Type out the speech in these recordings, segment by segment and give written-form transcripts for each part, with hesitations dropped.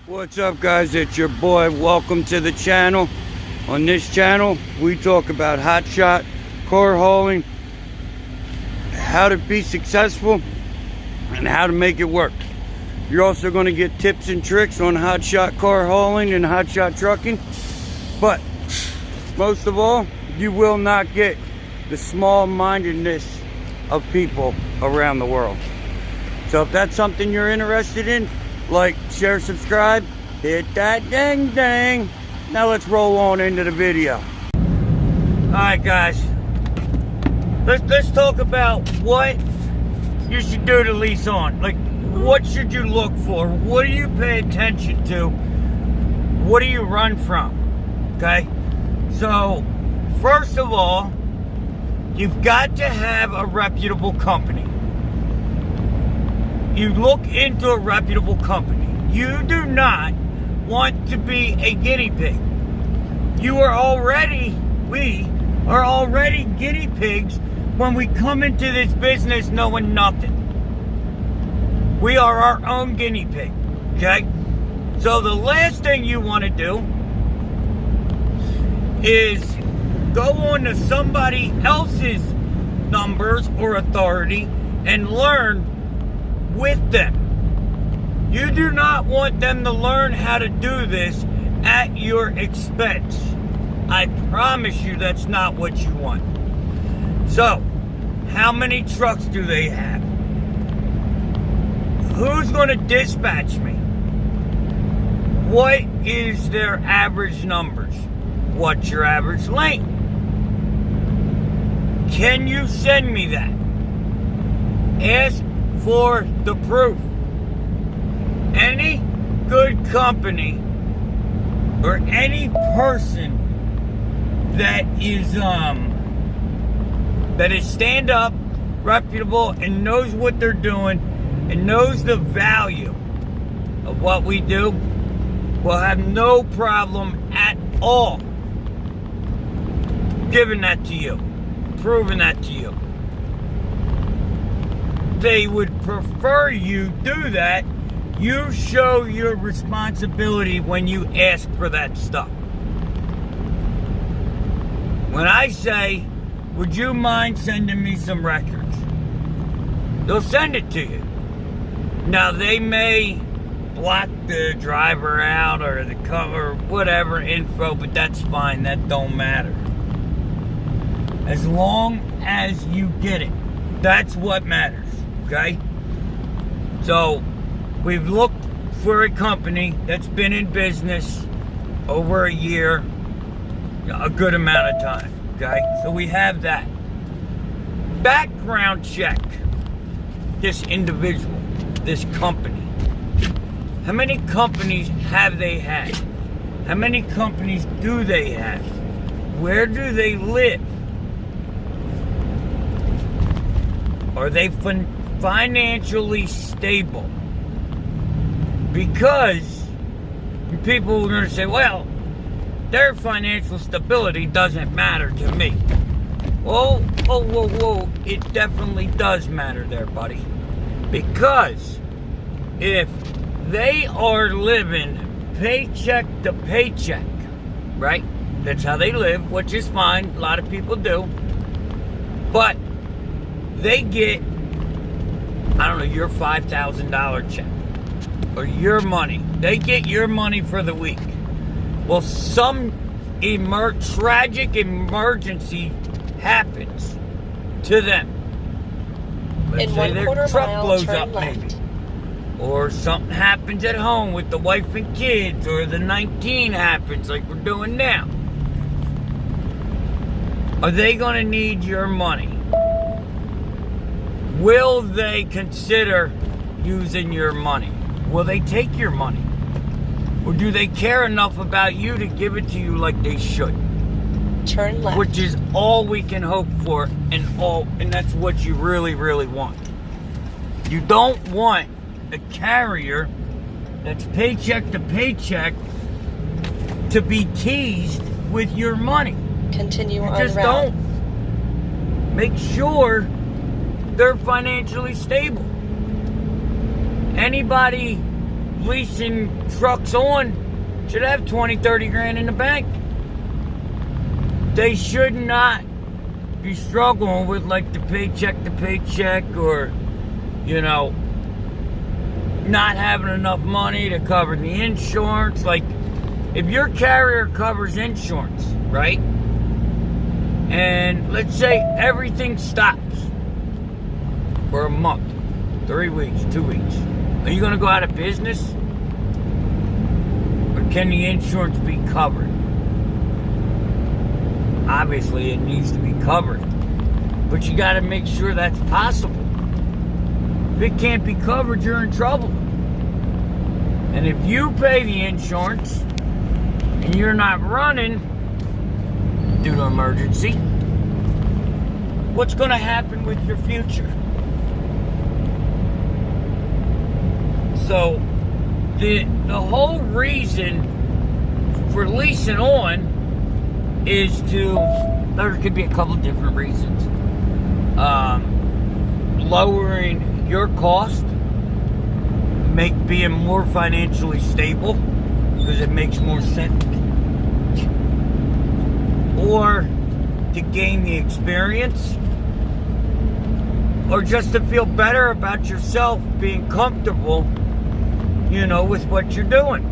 What's up, guys? It's your boy. Welcome to the channel. On this channel, we talk about hotshot, car hauling, how to be successful, and how to make it work. You're also going to get tips and tricks on hotshot car hauling and hotshot trucking. But most of all, you will not get the small-mindedness of people around the world. So if that's something you're interested in, like, share, subscribe, hit that ding ding. Now let's roll on into the video. Alright guys, let's talk about what you should do to lease on. Like, what should you look for? What do you pay attention to? What do you run from? Okay? So, first of all, you've got to have a reputable company. You look into a reputable company. You do not want to be a guinea pig. We are already guinea pigs when we come into this business knowing nothing. We are our own guinea pig, okay? So the last thing you want to do is go on to somebody else's numbers or authority and learn with them. You do not want them to learn how to do this at your expense. I promise you that's not what you want. So, how many trucks do they have? Who's going to dispatch me? What is their average numbers? What's your average length? Can you send me that? Ask for the proof. Any good company or any person that is stand up, reputable, and knows what they're doing and knows the value of what we do will have no problem at all giving that to you, proving that to you. They would prefer you do that. You show your responsibility when you ask for that stuff. When I say, would you mind sending me some records? They'll send it to you. Now, they may block the driver out or the cover, whatever info, but that's fine. That don't matter. As long as you get it. That's what matters. Okay? So, we've looked for a company that's been in business over a year, a good amount of time. Okay? So we have that. Background check this individual, this company. How many companies have they had? How many companies do they have? Where do they live? Are they financially stable? Because people are going to say, well, their financial stability doesn't matter to me. Whoa, it definitely does matter there, buddy. Because if they are living paycheck to paycheck, right? That's how they live, which is fine. A lot of people do. But they get, I don't know, your $5,000 check or your money. They get your money for the week. Well, some tragic emergency happens to them. Let's say their truck blows up, maybe. Or something happens at home with the wife and kids, or the 19 happens like we're doing now. Are they going to need your money? Will they consider using your money? Will they take your money? Or do they care enough about you to give it to you like they should? Turn left. Which is all we can hope for, and that's what you really, really want. You don't want a carrier that's paycheck to paycheck to be teased with your money. Continue on just route. Don't. Make sure they're financially stable. Anybody leasing trucks on should have 20, 30 grand in the bank. They should not be struggling with like the paycheck to paycheck, or, you know, not having enough money to cover the insurance. Like, if your carrier covers insurance, right? And let's say everything stops for a month, 3 weeks, 2 weeks. Are you going to go out of business? Or can the insurance be covered? Obviously, it needs to be covered. But you got to make sure that's possible. If it can't be covered, you're in trouble. And if you pay the insurance and you're not running due to emergency, what's going to happen with your future? So the whole reason for leasing on is to, there could be a couple different reasons. Lowering your cost, being more financially stable because it makes more sense, or to gain the experience, or just to feel better about yourself, being comfortable, you know, with what you're doing.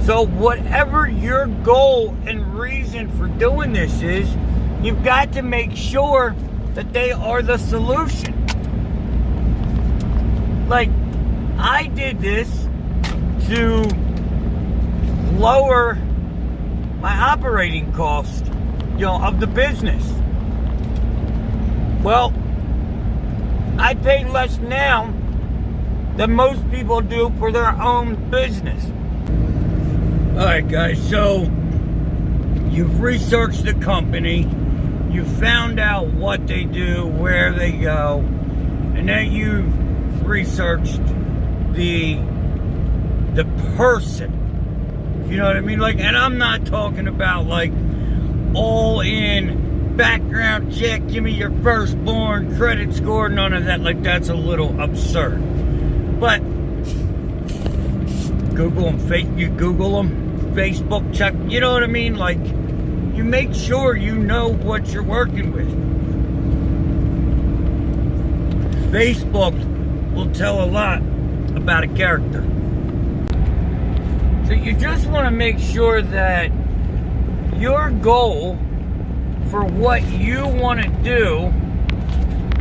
So whatever your goal and reason for doing this is, you've got to make sure that they are the solution. Like, I did this to lower my operating cost, you know, of the business. Well, I pay less now than most people do for their own business. Alright guys, so you've researched the company, you found out what they do, where they go, and then you've researched the person. You know what I mean? Like, and I'm not talking about like all in background check, give me your firstborn, credit score, none of that. Like, that's a little absurd. But Google them, you Google them, Facebook check, you know what I mean? Like, you make sure you know what you're working with. Facebook will tell a lot about a character. So you just want to make sure that your goal for what you want to do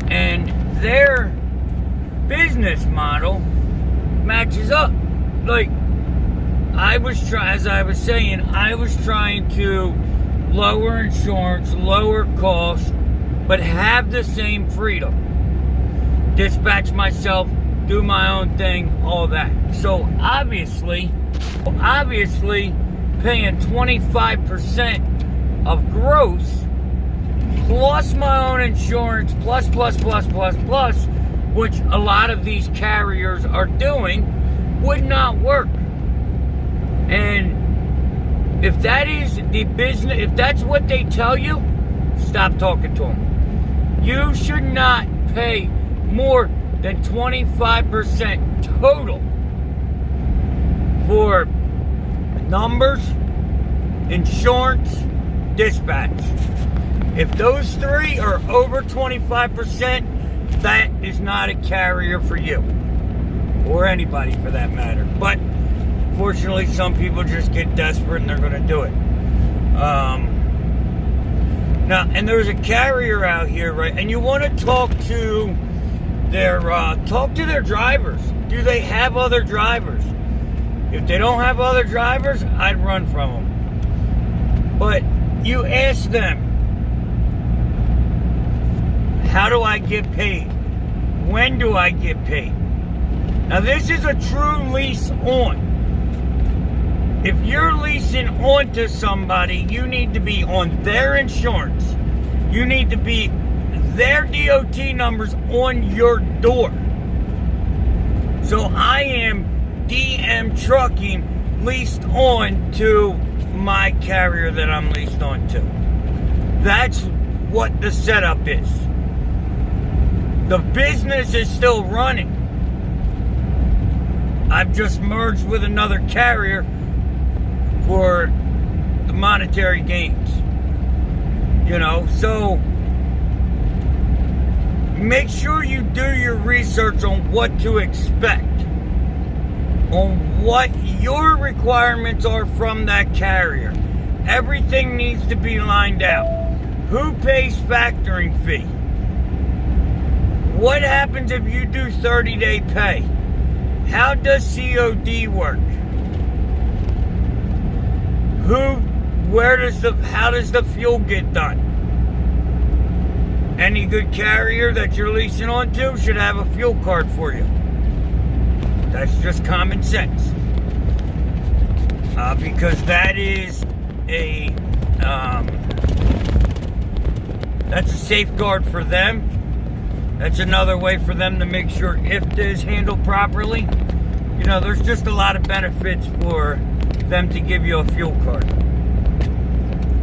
and their business model matches up. Like, as I was saying, I was trying to lower insurance, lower costs, but have the same freedom. Dispatch myself, do my own thing, all that. So obviously paying 25% of gross plus my own insurance plus, which a lot of these carriers are doing, would not work. And if that is the business, if that's what they tell you, stop talking to them. You should not pay more than 25% total for numbers, insurance, dispatch. If those three are over 25%, that is not a carrier for you, or anybody for that matter. But fortunately, some people just get desperate and they're going to do it. Now, and there's a carrier out here, right? And you want to talk to their drivers. Do they have other drivers? If they don't have other drivers, I'd run from them. But you ask them, how do I get paid? When do I get paid? Now, this is a true lease on. If you're leasing onto somebody, you need to be on their insurance. You need to be their DOT numbers on your door. So I am dmtrucking leased on to my carrier that I'm leased on to. That's what the setup is. The business is still running. I've just merged with another carrier for the monetary gains. You know, so make sure you do your research on what to expect, on what your requirements are from that carrier. Everything needs to be lined out. Who pays factoring fee? What happens if you do 30-day pay? How does COD work? How does the fuel get done? Any good carrier that you're leasing onto should have a fuel card for you. That's just common sense. Because that is that's a safeguard for them. That's another way for them to make sure IFTA is handled properly. You know, there's just a lot of benefits for them to give you a fuel card.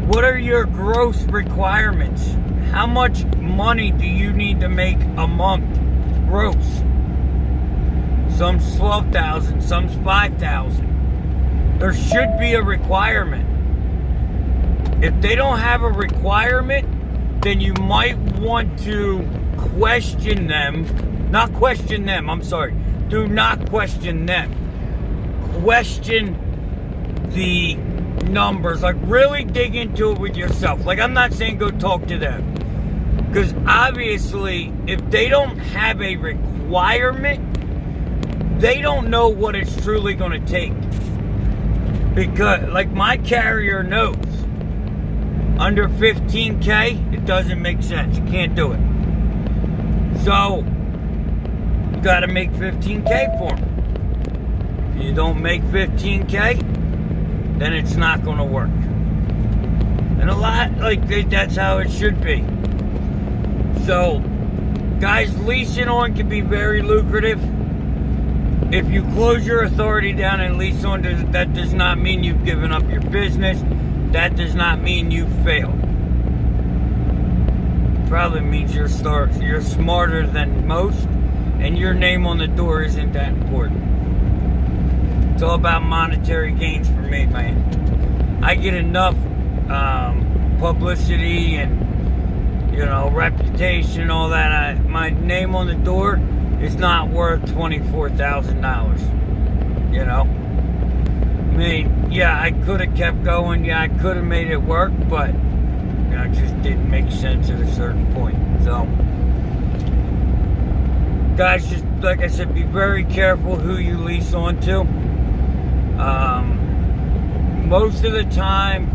What are your gross requirements? How much money do you need to make a month gross? Some's 12,000, some's 5,000. There should be a requirement. If they don't have a requirement, then you might want to question them. Not question them, I'm sorry. Do not question them. Question the numbers. Like, really dig into it with yourself. Like, I'm not saying go talk to them. Because obviously, if they don't have a requirement, they don't know what it's truly going to take. Because, like, my carrier knows. Under 15K, it doesn't make sense. You can't do it. So, you got to make 15K for them. If you don't make 15K, then it's not going to work. And a lot, like, that's how it should be. So, guys, leasing on can be very lucrative. If you close your authority down and lease on, that does not mean you've given up your business. That does not mean you failed. Probably means you're smarter than most, and your name on the door isn't that important. It's all about monetary gains for me, man. I get enough publicity and, you know, reputation, all that. My name on the door is not worth $24,000. You know? I mean, yeah, I could have kept going. Yeah, I could have made it work, but, you know, it just didn't make sense at a certain point. So, guys, just like I said, be very careful who you lease onto. Most of the time,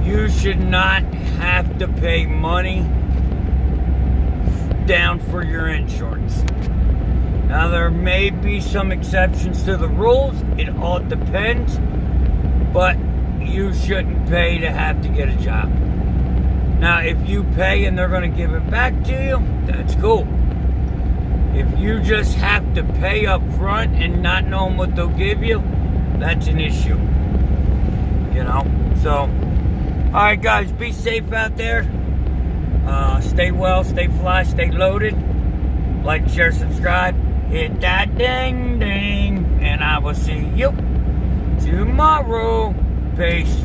you should not have to pay money down for your insurance. Now, there may be some exceptions to the rules. It all depends. But you shouldn't pay to have to get a job. Now, if you pay and they're going to give it back to you, that's cool. If you just have to pay up front and not knowing what they'll give you, that's an issue. You know? So, alright, guys, be safe out there. Stay well, stay fly, stay loaded. Like, share, subscribe. Hit that ding ding. And I will see you tomorrow. Peace.